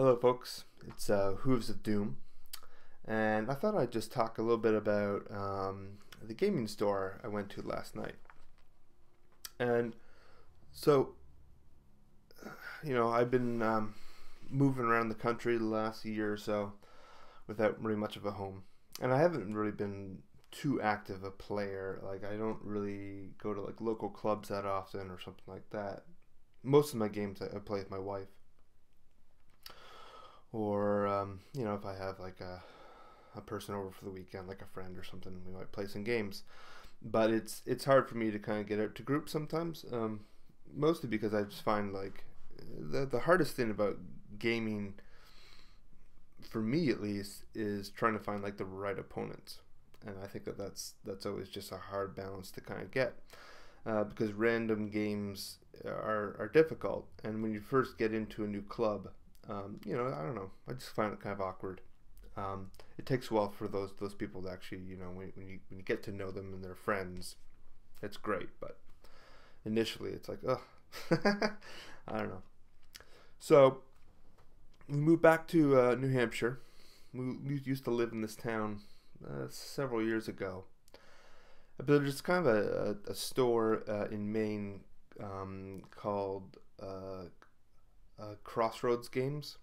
Hello, folks. It's Hooves of Doom, and I thought I'd just talk a little bit about the gaming store I went to last night. And so, I've been moving around the country the last year or so without really much of a home, and I haven't really been too active a player. Like, I don't really go to like local clubs that often or something like that. Most of my games I play with my wife, or if I have like a person over for the weekend, like a friend or something, we might play some games. But it's hard for me to kind of get out to groups sometimes, mostly because I just find like the hardest thing about gaming, for me at least, is trying to find like the right opponents. And I think that's always just a hard balance to kind of get, because random games are difficult, and when you first get into a new club, I don't know. I just find it kind of awkward. It takes a while for those people to actually, when you get to know them and they're friends, it's great. But initially, it's like, ugh, I don't know. So we moved back to New Hampshire. We used to live in this town several years ago. But there's kind of a store in Maine called Crossroads Games.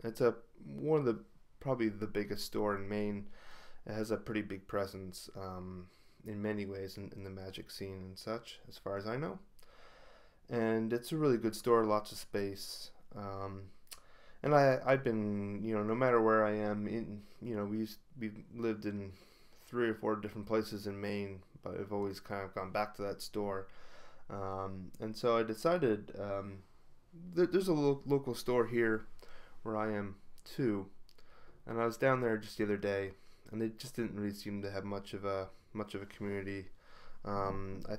It's one of the probably the biggest store in Maine. It has a pretty big presence in many ways in the Magic scene and such, as far as I know. And it's a really good store, lots of space. And I've been, no matter where I am in, we've lived in 3 or 4 different places in Maine, but I've always kind of gone back to that store. And so I decided, there's a local store here where I am too, and I was down there just the other day, and they just didn't really seem to have much of a community. I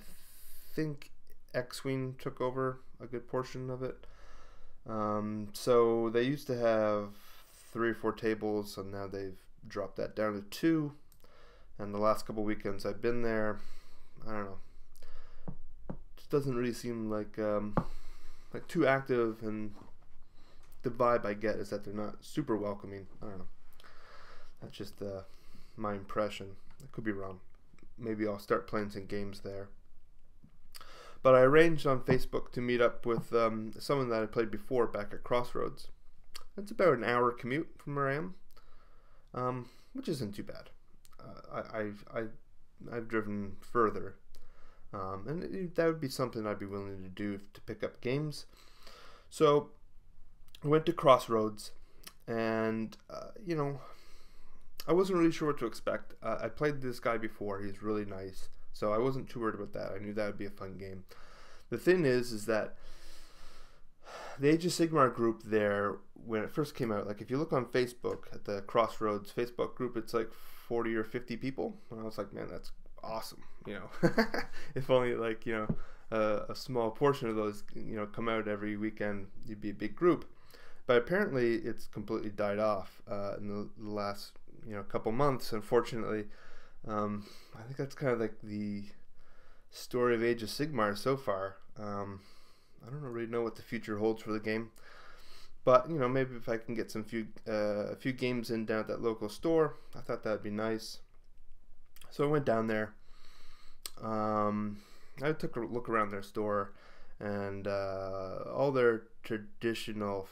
think X-Wing took over a good portion of it. So they used to have 3 or 4 tables, and now they've dropped that down to 2. And the last couple weekends I've been there, I don't know, just doesn't really seem like too active, and the vibe I get is that they're not super welcoming. I don't know. That's just my impression. I could be wrong. Maybe I'll start playing some games there. But I arranged on Facebook to meet up with someone that I played before back at Crossroads. It's about an hour commute from where I am, which isn't too bad. I've driven further, and that would be something I'd be willing to do to pick up games. So I went to Crossroads, and I wasn't really sure what to expect. I played this guy before. He's really nice, so I wasn't too worried about that. I knew that would be a fun game. The thing is that the Age of Sigmar group there, when it first came out, like if you look on Facebook at the Crossroads Facebook group, it's like 40 or 50 people. And I was like, man, that's awesome. If only like, a small portion of those, come out every weekend, you'd be a big group. But apparently it's completely died off in the last, couple months, unfortunately. I think that's kind of like the story of Age of Sigmar so far. I don't really know what the future holds for the game, but maybe if I can get a few games in down at that local store, I thought that'd be nice. So I went down there. I took a look around their store, and all their traditional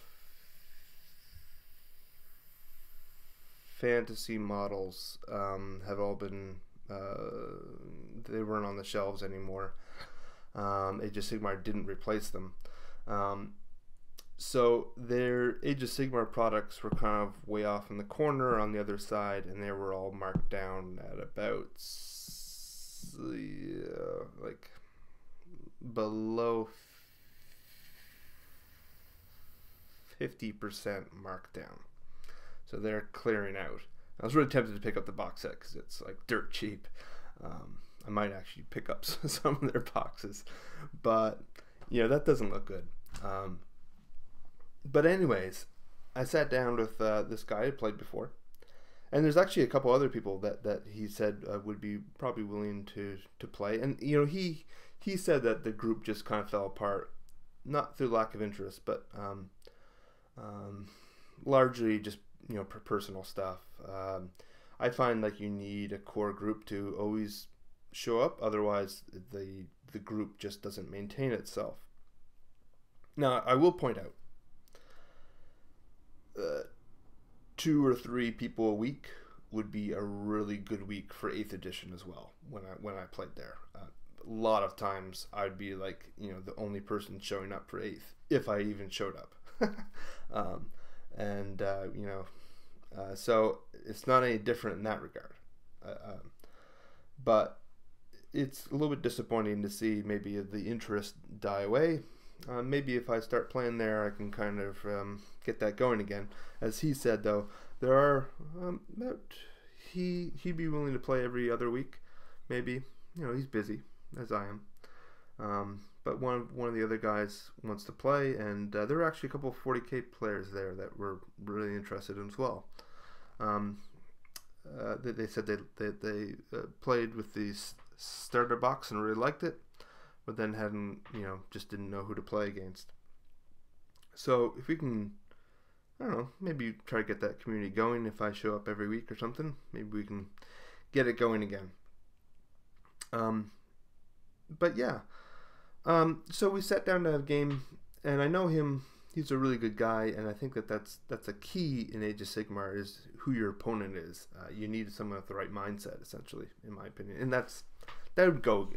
fantasy models have all been, they weren't on the shelves anymore. Age of Sigmar didn't replace them. So their Age of Sigmar products were kind of way off in the corner on the other side, and they were all marked down at about like below 50% markdown. So they're clearing out. I was really tempted to pick up the box set because it's like dirt cheap. I might actually pick up some of their boxes, but that doesn't look good. But anyways, I sat down with this guy I played before, and there's actually a couple other people that he said would be probably willing to play. And he said that the group just kind of fell apart, not through lack of interest, but largely just personal stuff. I find like you need a core group to always show up, otherwise the group just doesn't maintain itself. Now I will point out, 2 or 3 people a week would be a really good week for 8th edition as well. When I played there, a lot of times I'd be like the only person showing up for 8th, if I even showed up. So it's not any different in that regard. But it's a little bit disappointing to see maybe the interest die away. Maybe if I start playing there, I can kind of get that going again. As he said, though, there are he'd be willing to play every other week. Maybe he's busy as I am. But one of the other guys wants to play, and there were actually a couple of 40k players there that were really interested in as well. They said they played with the starter box and really liked it, but then just didn't know who to play against. So if we can, I don't know, maybe try to get that community going. If I show up every week or something, maybe we can get it going again. But yeah. So we sat down to have a game, and I know him. He's a really good guy, and I think that's a key in Age of Sigmar, is who your opponent is. You need someone with the right mindset, essentially, in my opinion, and that would go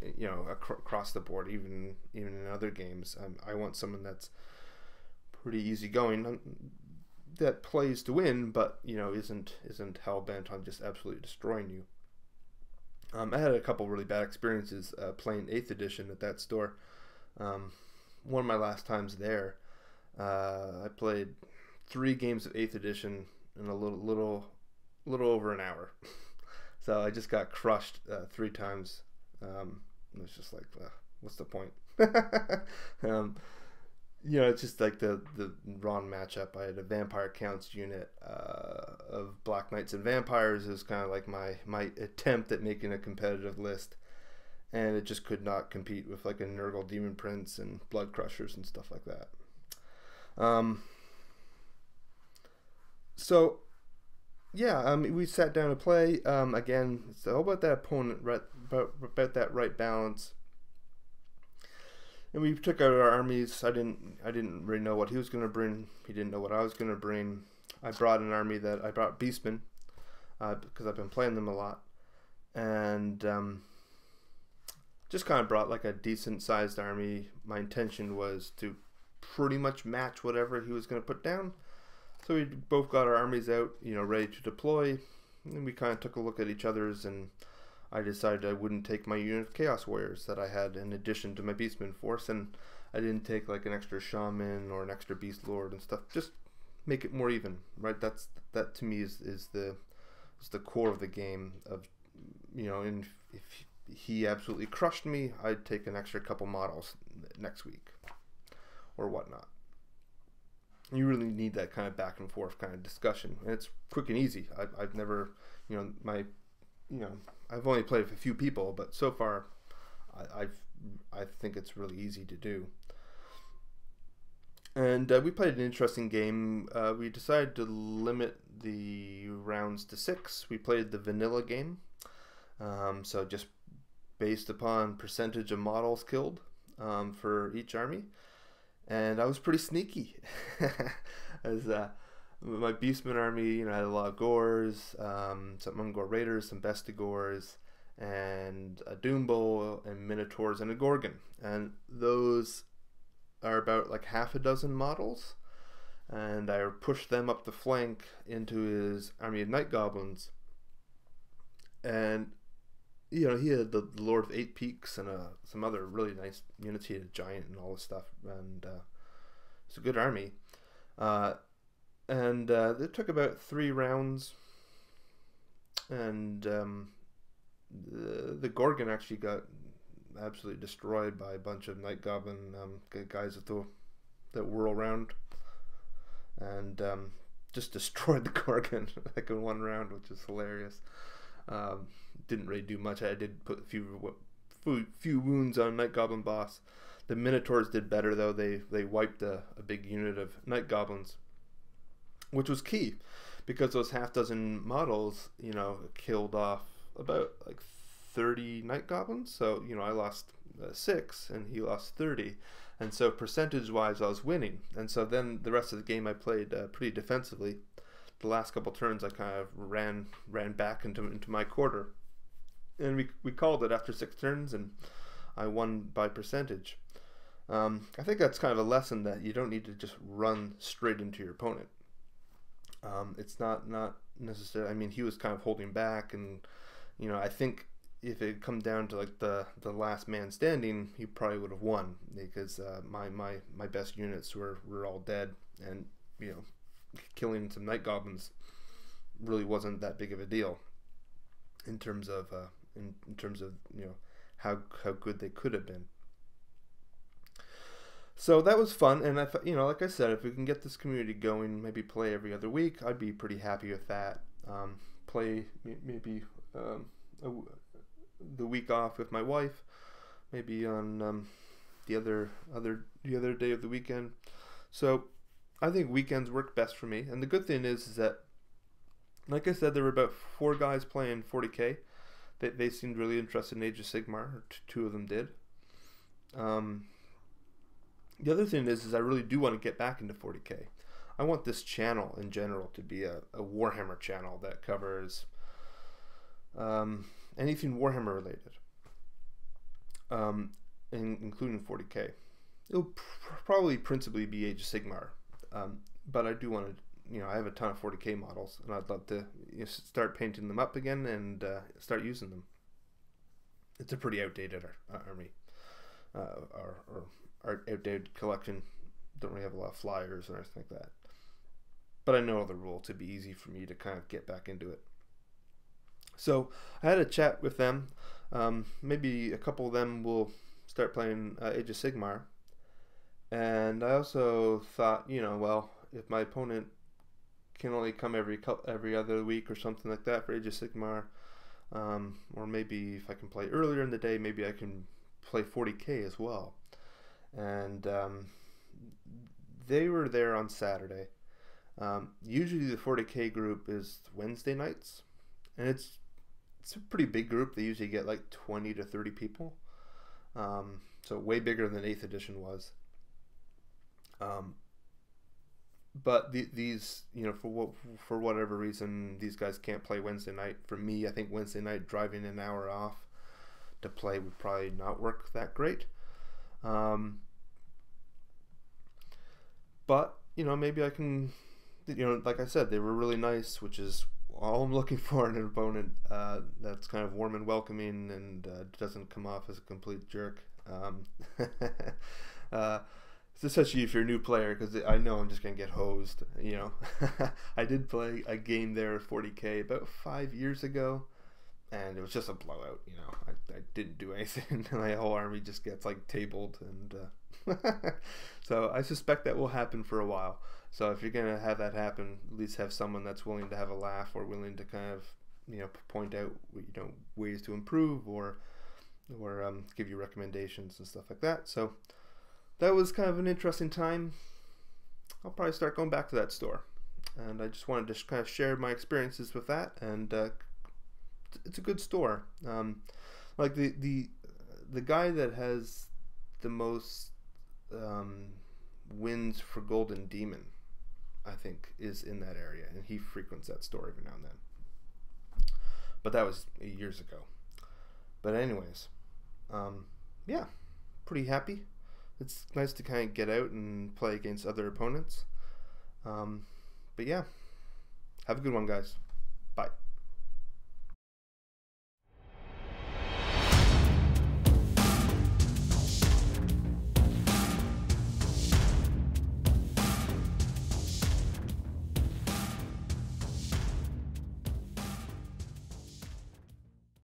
across the board, even in other games. I want someone that's pretty easygoing, that plays to win, but isn't hell bent on just absolutely destroying you. I had a couple really bad experiences playing 8th edition at that store. One of my last times there, I played 3 games of 8th edition in a little over an hour. So I just got crushed 3 times. It was just like, what's the point? It's just like the wrong matchup. I had a Vampire Counts unit of Black Knights and Vampires. It was kind of like my attempt at making a competitive list, and it just could not compete with like a Nurgle Demon Prince and Blood Crushers and stuff like that. So yeah, we sat down to play. Again, it's all about that opponent, right? About that right balance. And we took out our armies. I didn't really know what he was going to bring. He didn't know what I was going to bring. I brought an army I brought Beastmen, because I've been playing them a lot, and just kind of brought like a decent sized army. My intention was to pretty much match whatever he was going to put down. So we both got our armies out, ready to deploy, and we kind of took a look at each other's, and I decided I wouldn't take my unit of Chaos Warriors that I had in addition to my Beastman force, and I didn't take like an extra Shaman or an extra Beast Lord and stuff. Just make it more even, right? That to me is the core of the game. Of and if he absolutely crushed me, I'd take an extra couple models next week or whatnot. You really need that kind of back and forth kind of discussion, and it's quick and easy. I've never, I've only played with a few people, but so far, I think it's really easy to do. And we played an interesting game. We decided to limit the rounds to 6. We played the vanilla game, so just based upon percentage of models killed for each army. And I was pretty sneaky, as my Beastman army, had a lot of Gores, some Ungor Raiders, some Bestigors, and a Doombull, and Minotaurs, and a Gorgon. And those are about like half a dozen models. And I pushed them up the flank into his army of Night Goblins. And he had the Lord of 8 Peaks and some other really nice units. He had a Giant and all this stuff, and it's a good army. And it took about 3 rounds, and the Gorgon actually got absolutely destroyed by a bunch of Night Goblin guys that whirl around, and just destroyed the Gorgon like in 1 round, which is hilarious. Didn't really do much. I did put a few wounds on Night Goblin boss. The Minotaurs did better though. They wiped a big unit of Night Goblins, which was key because those half dozen models, you know, killed off about like 30 night goblins. So, you know, I lost 6 and he lost 30. And so percentage wise, I was winning. And so then the rest of the game I played pretty defensively. The last couple turns I kind of ran back into my quarter. And we called it after 6 turns, and I won by percentage. I think that's kind of a lesson that you don't need to just run straight into your opponent. It's not necessarily. I mean, he was kind of holding back, and you know, I think if it come down to like the last man standing, he probably would have won because my best units were all dead, and you know, killing some night goblins really wasn't that big of a deal in terms of you know how good they could have been. So that was fun, and you know, like I said, if we can get this community going, maybe play every other week, I'd be pretty happy with that. Play maybe the week off with my wife, maybe on the other day of the weekend. So I think weekends work best for me. And the good thing is that, like I said, there were about 4 guys playing 40k. They seemed really interested in Age of Sigmar. Or 2 of them did. The other thing is I really do want to get back into 40k. I want this channel in general to be a Warhammer channel that covers anything Warhammer related, including 40k. It'll probably principally be Age of Sigmar, but I do want to, you know, I have a ton of 40k models, and I'd love to, you know, start painting them up again and start using them. It's a pretty outdated army, or outdated collection. Don't really have a lot of flyers or anything like that. But I know all the rules. It'd be easy for me to kind of get back into it. So I had a chat with them. Maybe a couple of them will start playing Age of Sigmar. And I also thought, you know, well, if my opponent can only come every other week or something like that for Age of Sigmar, or maybe if I can play earlier in the day, maybe I can play 40k as well. And they were there on Saturday. Usually the 40k group is Wednesday nights, and it's a pretty big group. They usually get like 20 to 30 people, so way bigger than 8th edition was. But these, you know, for whatever reason, these guys can't play Wednesday night. For me, I think Wednesday night driving an hour off to play would probably not work that great. But you know, maybe I can, you know, like I said, they were really nice, which is all I'm looking for in an opponent that's kind of warm and welcoming and doesn't come off as a complete jerk. Especially if you're a new player, because I know I'm just gonna get hosed. You know, I did play a game there at 40k about 5 years ago, and it was just a blowout. You know, I didn't do anything. My whole army just gets like tabled, and so I suspect that will happen for a while. So if you're gonna have that happen, at least have someone that's willing to have a laugh or willing to kind of, you know, point out, you know, ways to improve or give you recommendations and stuff like that. So that was kind of an interesting time. I'll probably start going back to that store, and I just wanted to kind of share my experiences with that. And it's a good store. Like the guy that has the most wins for Golden Demon, I think, is in that area, and he frequents that store every now and then. But that was years ago. But anyways, yeah, pretty happy. It's nice to kind of get out and play against other opponents. But yeah, have a good one, guys. Bye.